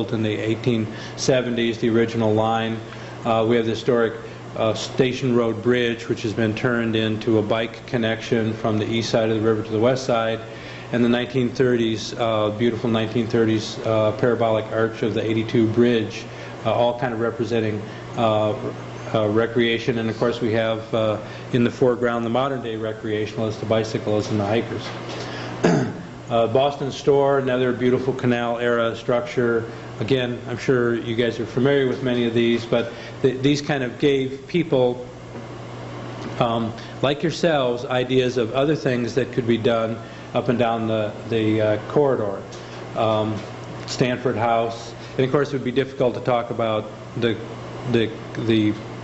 built in the 1870s, the original line. We have the historic Station Road Bridge, which has been turned into a bike connection from the east side of the river to the west side. And the 1930s, beautiful 1930s parabolic arch of the 82 Bridge, all kind of representing recreation. And of course we have in the foreground the modern day recreationalists, the bicyclists and the hikers. Boston Store, another beautiful canal era structure. Again, I'm sure you guys are familiar with many of these, but these kind of gave people like yourselves ideas of other things that could be done up and down the corridor. Stanford House, and of course it would be difficult to talk about the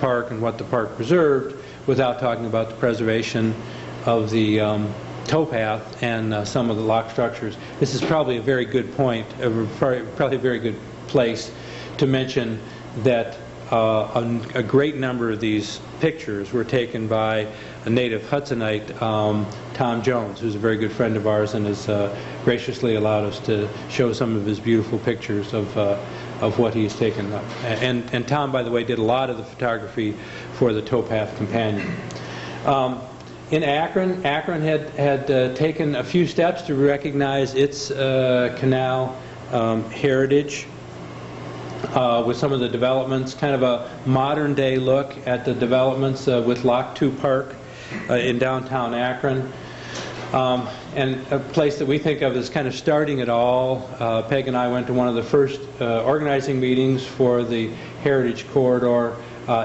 park and what the park preserved without talking about the preservation of the towpath and some of the lock structures. This is probably a very good point, probably a very good place to mention that a great number of these pictures were taken by a native Hudsonite, Tom Jones, who's a very good friend of ours and has graciously allowed us to show some of his beautiful pictures of what he's taken up. And Tom, by the way, did a lot of the photography for the Towpath Companion. In Akron, Akron had taken a few steps to recognize its canal heritage with some of the developments, kind of a modern day look at the developments with Lock 2 Park in downtown Akron. And a place that we think of as kind of starting it all. Peg and I went to one of the first organizing meetings for the Heritage Corridor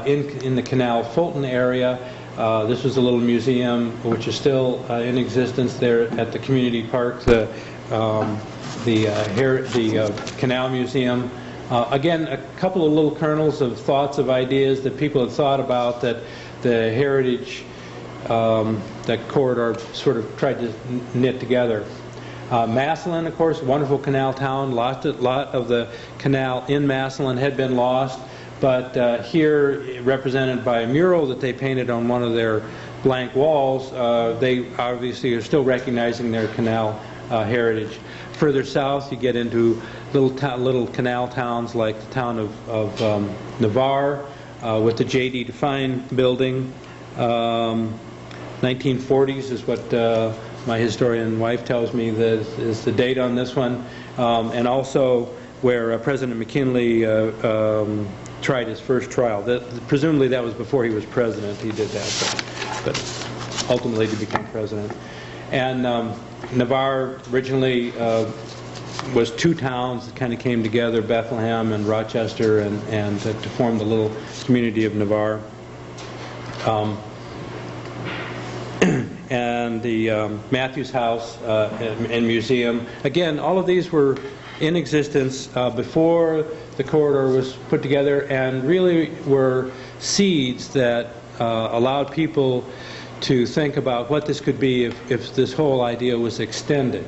in the Canal Fulton area. This was a little museum which is still in existence there at the community park, the Canal Museum. Again, a couple of little kernels of thoughts of ideas that people had thought about that the heritage, that corridor sort of tried to knit together. Massillon, of course, wonderful canal town. A lot of the canal in Massillon had been lost. But here, represented by a mural that they painted on one of their blank walls, they obviously are still recognizing their canal heritage. Further south, you get into little canal towns like the town of Navarre with the J.D. Define building. 1940s is what my historian wife tells me is the date on this one, and also where President McKinley tried his first trial. Presumably that was before he was president. He did that, but ultimately he became president. And Navarre originally was two towns that kind of came together, Bethlehem and Rochester, and to form the little community of Navarre. And the Matthews House and Museum. Again, all of these were in existence before the corridor was put together, and really were seeds that allowed people to think about what this could be if this whole idea was extended.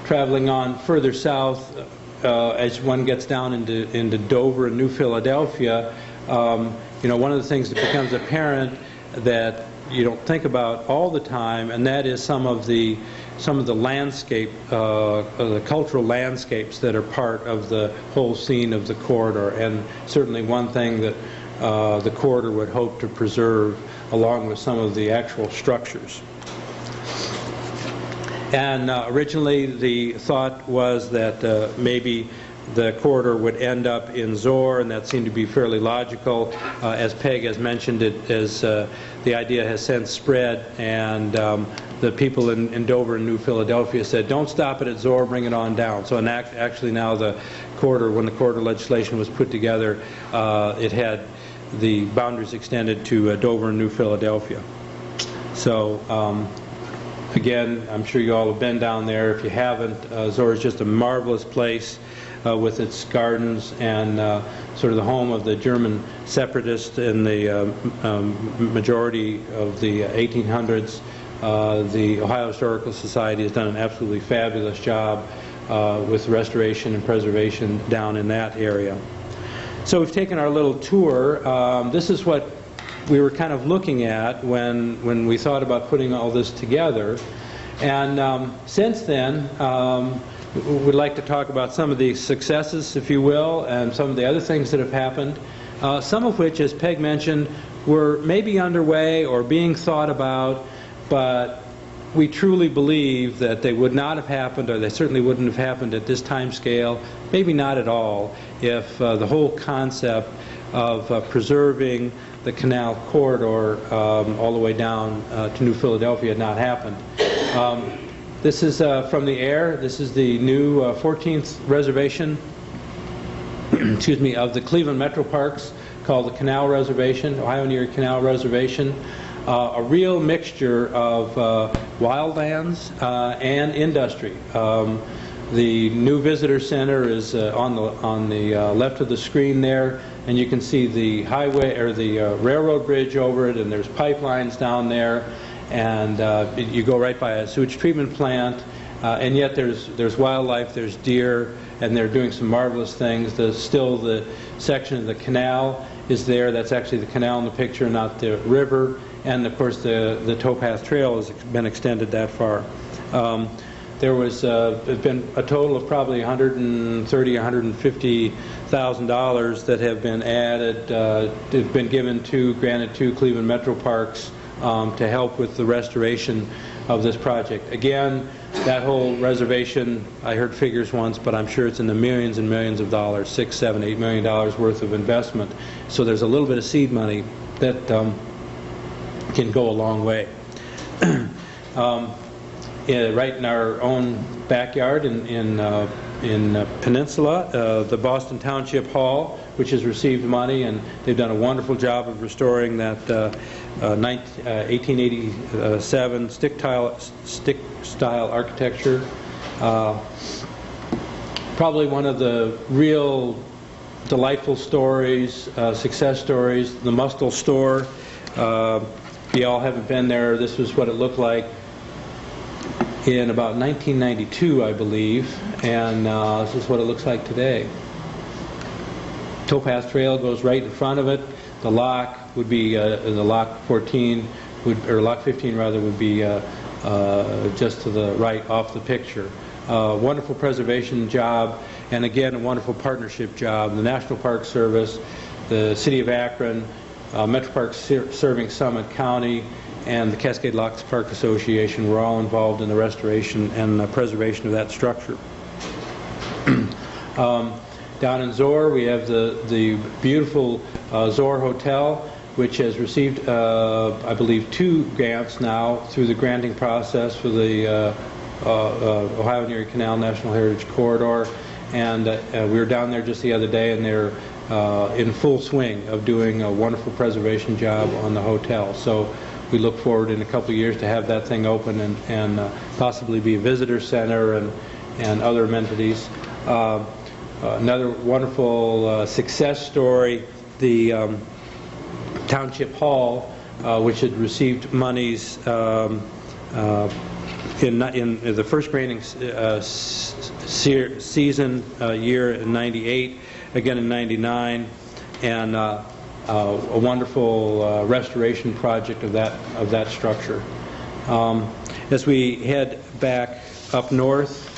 Traveling on further south, as one gets down into Dover and New Philadelphia, you know, one of the things that becomes apparent that you don't think about all the time, and that is some of the landscape, the cultural landscapes that are part of the whole scene of the corridor, and certainly one thing that the corridor would hope to preserve along with some of the actual structures. And originally the thought was that maybe the corridor would end up in Zoar, and that seemed to be fairly logical. As Peg has mentioned, the idea has since spread, and the people in Dover and New Philadelphia said, don't stop it at Zoar, bring it on down. So actually now the corridor, when the corridor legislation was put together, it had the boundaries extended to Dover and New Philadelphia. So again, I'm sure you all have been down there. If you haven't, Zoar is just a marvelous place with its gardens and sort of the home of the German separatists in the majority of the 1800s. The Ohio Historical Society has done an absolutely fabulous job with restoration and preservation down in that area. So we've taken our little tour. This is what we were kind of looking at when we thought about putting all this together. And since then, would like to talk about some of the successes, if you will, and some of the other things that have happened, some of which, as Peg mentioned, were maybe underway or being thought about, but we truly believe that they would not have happened, or they certainly wouldn't have happened at this time scale, maybe not at all, if the whole concept of preserving the canal corridor all the way down to New Philadelphia had not happened. This is from the air. This is the new 14th reservation excuse me, of the Cleveland Metro Parks, called the Canal Reservation, Ohio and Erie Canal Reservation. A real mixture of wildlands and industry. The new visitor center is on the left of the screen there, and you can see the highway or the railroad bridge over it, and there's pipelines down there, and you go right by a sewage treatment plant, and yet there's wildlife, there's deer, and they're doing some marvelous things. Still the section of the canal is there. That's actually the canal in the picture, not the river. And of course the towpath trail has been extended that far. There was been a total of probably $130,000–150,000 that have been added, have been granted to Cleveland Metro Parks to help with the restoration of this project. Again, that whole reservation, I heard figures once, but I'm sure it's in the millions and millions of dollars, $6, $7, $8 million worth of investment. So there's a little bit of seed money that can go a long way. Right in our own backyard in Peninsula, the Boston Township Hall, which has received money, and they've done a wonderful job of restoring that 1887 stick-style architecture. Probably one of the real delightful stories, success stories, the Mustel store. If you all haven't been there, this was what it looked like in about 1992, I believe, and this is what it looks like today. Towpath trail goes right in front of it. The lock would be the lock 14, or lock 15 rather, would be just to the right off the picture. Wonderful preservation job, and again a wonderful partnership job. The National Park Service, the City of Akron, Metro Parks serving Summit County, and the Cascade Locks Park Association were all involved in the restoration and preservation of that structure. Down in Zoar, we have the beautiful Zoar Hotel, which has received, I believe, 2 grants now through the granting process for the Ohio and Erie Canal National Heritage Corridor. And we were down there just the other day, and they're in full swing of doing a wonderful preservation job on the hotel. So we look forward in a couple of years to have that thing open and possibly be a visitor center and other amenities. Another wonderful success story, the Township Hall, which had received monies in the first granting season year in '98, again in '99, and a wonderful restoration project of that structure. As we head back up north,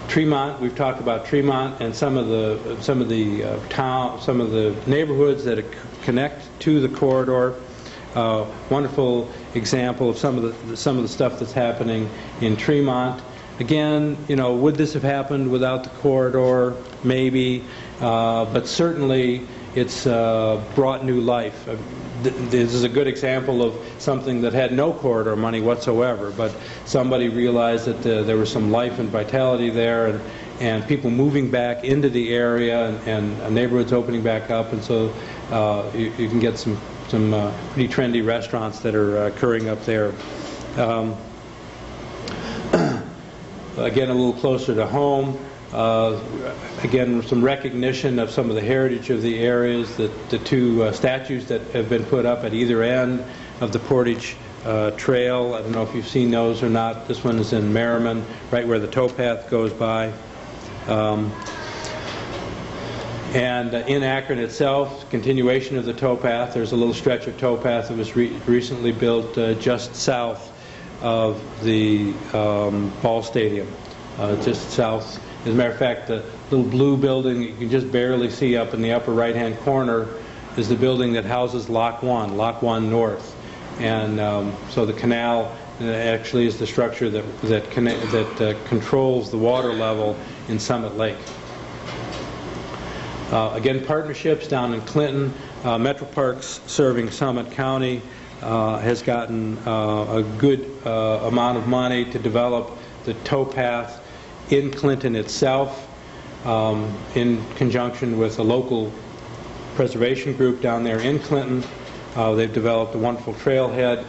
Tremont, we've talked about Tremont and some of the neighborhoods that connect to the corridor. Wonderful example of some of the stuff that's happening in Tremont. Again, would this have happened without the corridor? Maybe, but certainly it's brought new life. This is a good example of something that had no corridor money whatsoever, but somebody realized that there was some life and vitality there, and people moving back into the area, and neighborhoods opening back up, and so you can get some pretty trendy restaurants that are occurring up there. Again, a little closer to home. Again, some recognition of some of the heritage of the areas, the 2 statues that have been put up at either end of the Portage Trail. I don't know if you've seen those or not. This one is in Merriman, right where the towpath goes by. And in Akron itself, continuation of the towpath. There's a little stretch of towpath that was recently built just south of the ball stadium. just south. As a matter of fact, the little blue building you can just barely see up in the upper right-hand corner is the building that houses Lock 1 North. And so the canal actually is the structure that controls the water level in Summit Lake. Again, partnerships down in Clinton. Metro Parks serving Summit County has gotten a good amount of money to develop the towpath in Clinton itself, in conjunction with a local preservation group down there in Clinton. They've developed a wonderful trailhead.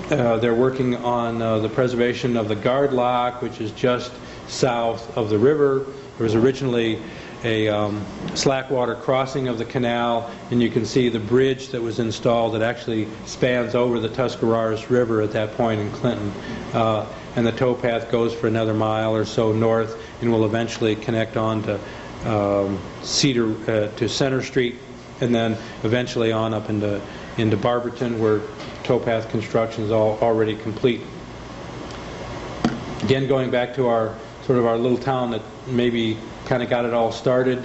They're working on the preservation of the guard lock, which is just south of the river. There was originally a slackwater crossing of the canal, and you can see the bridge that was installed that actually spans over the Tuscarawas River at that point in Clinton. And the towpath goes for another mile or so north and will eventually connect on to to Center Street, and then eventually on up into Barberton, where towpath construction is already complete. Again, going back to our little town that maybe kind of got it all started,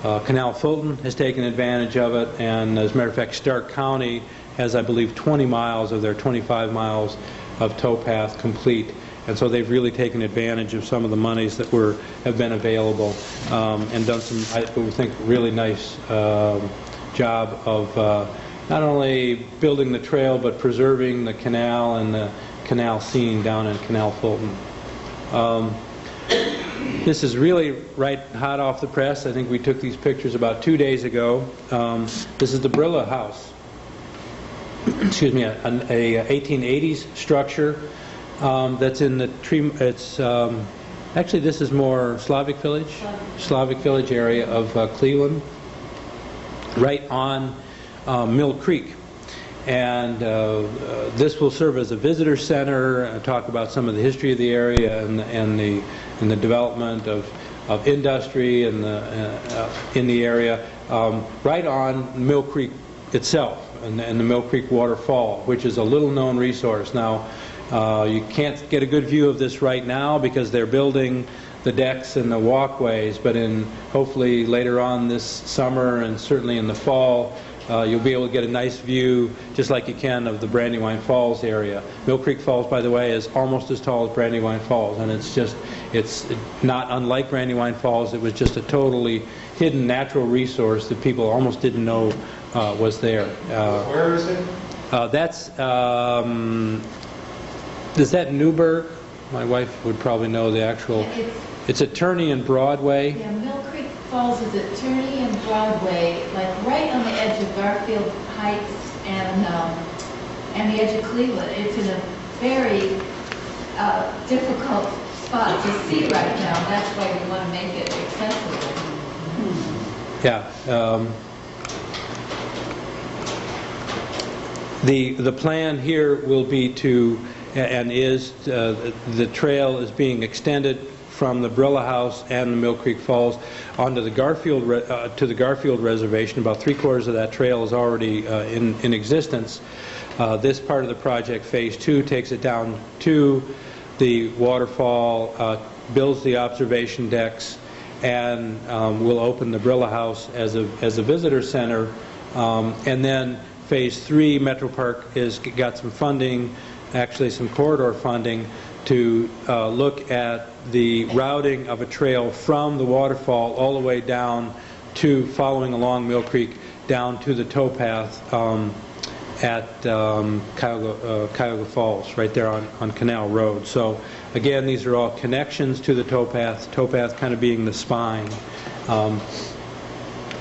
Canal Fulton has taken advantage of it, and as a matter of fact, Stark County has, I believe, 20 miles of their 25 miles of towpath complete. And so they've really taken advantage of some of the monies that have been available, and done some, I think, really nice job of not only building the trail but preserving the canal and the canal scene down in Canal Fulton. This is really right hot off the press. I think we took these pictures about 2 days ago. This is the Brilla House. Excuse me, a 1880s structure. That's in the tree. It's actually, this is more Slavic Village area of Cleveland, right on Mill Creek, and this will serve as a visitor center. Talk about some of the history of the area and the development of industry and in the area, right on Mill Creek itself and the Mill Creek waterfall, which is a little known resource now. You can't get a good view of this right now because they're building the decks and the walkways, but hopefully later on this summer and certainly in the fall, you'll be able to get a nice view, just like you can, of the Brandywine Falls area. Mill Creek Falls, by the way, is almost as tall as Brandywine Falls, and it's not unlike Brandywine Falls. It was just a totally hidden natural resource that people almost didn't know was there. Where is it? That's is that Newburgh? My wife would probably know the actual. It's at Turney and Broadway. Yeah, Mill Creek Falls is at Turney and Broadway, like right on the edge of Garfield Heights and the edge of Cleveland. It's in a very difficult spot to see right now. That's why we want to make it accessible. Yeah. The plan here will be to, and is, the trail is being extended from the Brilla House and the Mill Creek Falls onto the Garfield to the Garfield Reservation. About 3/4 of that trail is already in existence. This part of the project, Phase 2, takes it down to the waterfall, builds the observation decks, and will open the Brilla House as a visitor center. And then Phase 3, Metro Park has got some funding, actually some corridor funding, to look at the routing of a trail from the waterfall all the way down to, following along Mill Creek, down to the towpath at Cuyahoga Falls, right there on Canal Road. So again, these are all connections to the towpath kind of being the spine.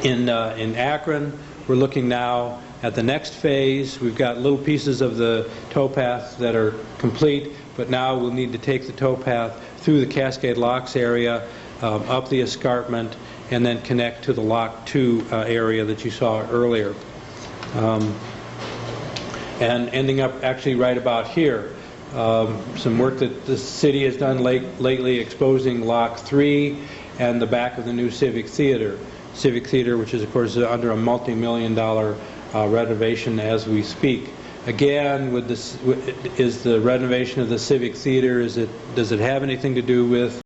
In Akron, we're looking now at the next phase. We've got little pieces of the towpath that are complete, but now we'll need to take the towpath through the Cascade Locks area, up the escarpment, and then connect to the Lock 2 area that you saw earlier. And ending up actually right about here. Some work that the city has done lately exposing Lock 3 and the back of the new Civic Theater. Civic Theater, which is, of course, under a multi-million-dollar renovation as we speak. Again, is the renovation of the Civic Theater, does it have anything to do with